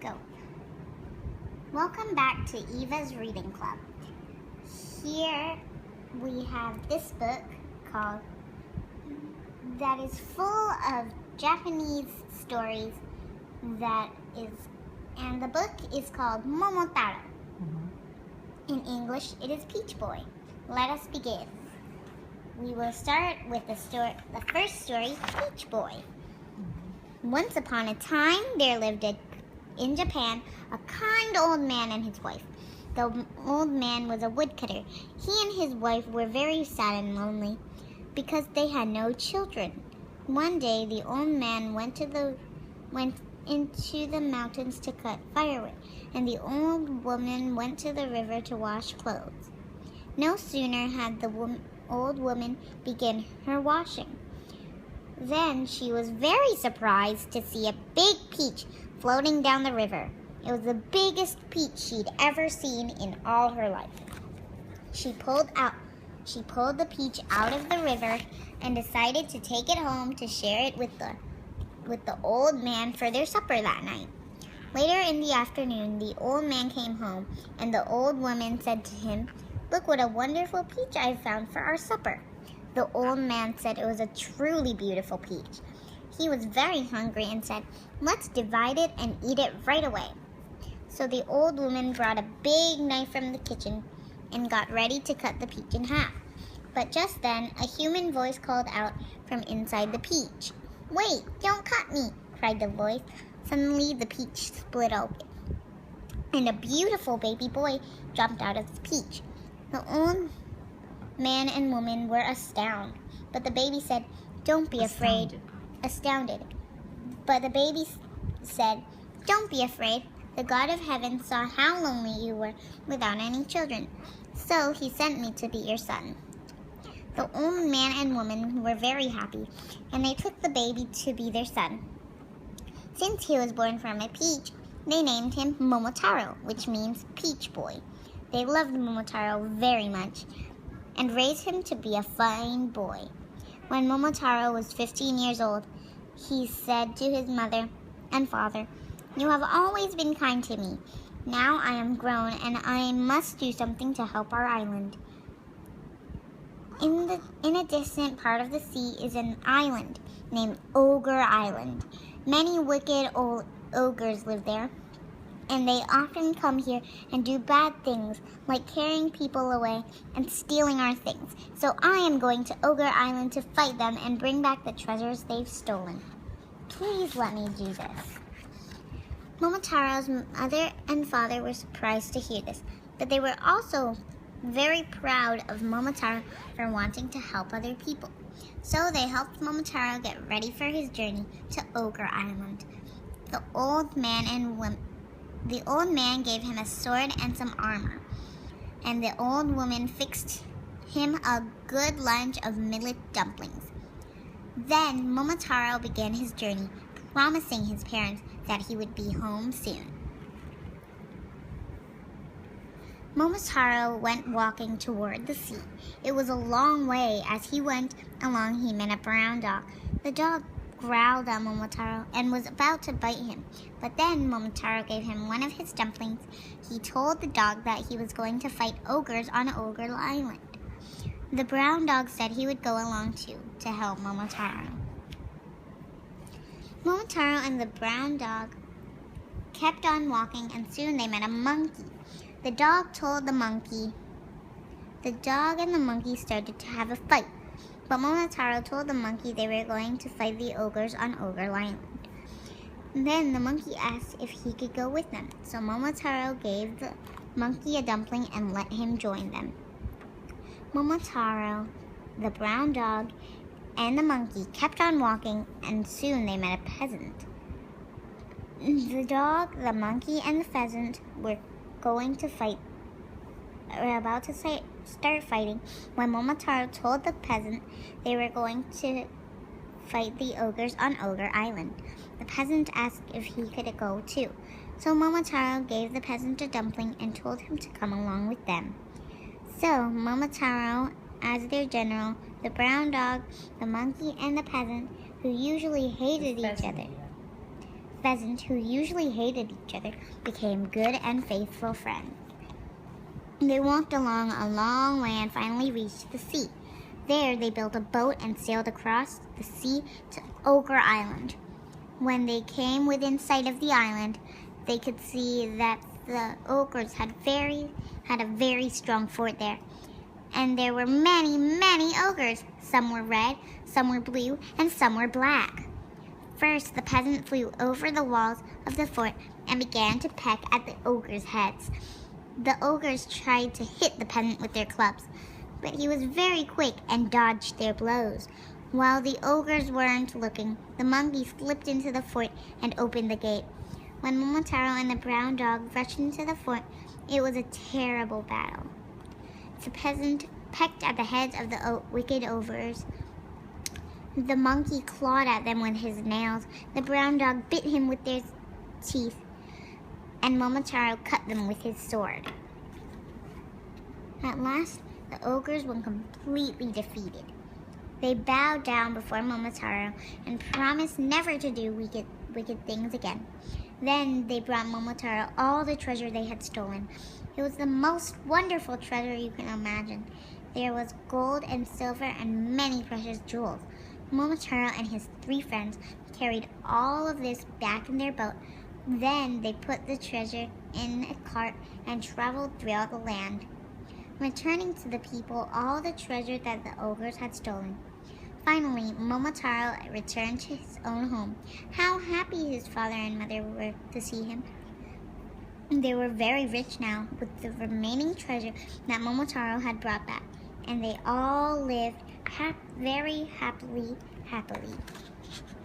Go. Welcome back to Eva's Reading Club. Here we have this book called that is full of Japanese stories and the book is called Momotaro. In English, it is Peach Boy. Let us begin. We will start with the first story, Peach Boy. Once upon a time, there lived in Japan a kind old man and his wife. The old man was a woodcutter. He and his wife were very sad and lonely because they had no children. One day, the old man went into the mountains to cut firewood, and the old woman went to the river to wash clothes. No sooner had the old woman begun her washing then she was very surprised to see a big peach floating down the river. It was the biggest peach she'd ever seen in all her life. She pulled the peach out of the river and decided to take it home to share it with the old man for their supper that night. Later in the afternoon, the old man came home, and the old woman said to him, "Look what a wonderful peach I've found for our supper." The old man said it was a truly beautiful peach. He was very hungry and said, "Let's divide it and eat it right away." So the old woman brought a big knife from the kitchen and got ready to cut the peach in half. But just then, a human voice called out from inside the peach. "Wait, don't cut me," cried the voice. Suddenly, the peach split open, and a beautiful baby boy jumped out of the peach. The old man and woman were astounded, but the baby said, "Don't be afraid." Astounded. But the baby said, "Don't be afraid. The God of heaven saw how lonely you were without any children, so he sent me to be your son." The old man and woman were very happy, and they took the baby to be their son. Since he was born from a peach, they named him Momotaro, which means Peach Boy. They loved Momotaro very much and raised him to be a fine boy. When Momotaro was 15 years old, he said to his mother and father, "You have always been kind to me. Now I am grown and I must do something to help our island." In a distant part of the sea is an island named Ogre Island. Many wicked old ogres live there, and they often come here and do bad things, like carrying people away and stealing our things. So I am going to Ogre Island to fight them and bring back the treasures they've stolen. Please let me do this. Momotaro's mother and father were surprised to hear this, but they were also very proud of Momotaro for wanting to help other people. So they helped Momotaro get ready for his journey to Ogre Island. The old man gave him a sword and some armor, and the old woman fixed him a good lunch of millet dumplings. Then Momotaro began his journey, promising his parents that he would be home soon. Momotaro went walking toward the sea. It was a long way. As he went along, he met a brown dog. The dog growled at Momotaro and was about to bite him, but then Momotaro gave him one of his dumplings. He told the dog that he was going to fight ogres on Ogre Island. The brown dog said he would go along too to help Momotaro. Momotaro and the brown dog kept on walking, and soon they met a monkey. The dog and the monkey started to have a fight. But Momotaro told the monkey they were going to fight the ogres on Ogre Island. Then the monkey asked if he could go with them, so Momotaro gave the monkey a dumpling and let him join them. Momotaro, the brown dog, and the monkey kept on walking, and soon they met a peasant. The dog, the monkey, and the pheasant were about to start fighting when Momotaro told the peasant they were going to fight the ogres on Ogre Island. The peasant asked if he could go too, so Momotaro gave the peasant a dumpling and told him to come along with them. So Momotaro, as their general, the brown dog, the monkey, and the peasant, who usually hated each other, pheasant, who usually hated each other, became good and faithful friends. They walked along a long way and finally reached the sea. There they built a boat and sailed across the sea to Ogre Island. When they came within sight of the island, they could see that the ogres had a very strong fort there. And there were many, many ogres. Some were red, some were blue, and some were black. First, the peasant flew over the walls of the fort and began to peck at the ogres' heads. The ogres tried to hit the peasant with their clubs, but he was very quick and dodged their blows. While the ogres weren't looking, the monkey slipped into the fort and opened the gate. When Momotaro and the brown dog rushed into the fort, it was a terrible battle. The peasant pecked at the heads of the wicked ogres. The monkey clawed at them with his nails. The brown dog bit him with their teeth, and Momotaro cut them with his sword. At last, the ogres were completely defeated. They bowed down before Momotaro and promised never to do wicked things again. Then they brought Momotaro all the treasure they had stolen. It was the most wonderful treasure you can imagine. There was gold and silver and many precious jewels. Momotaro and his 3 friends carried all of this back in their boat. Then they put the treasure in a cart and traveled throughout the land, returning to the people all the treasure that the ogres had stolen. Finally, Momotaro returned to his own home. How happy his father and mother were to see him. They were very rich now with the remaining treasure that Momotaro had brought back, and they all lived very happily.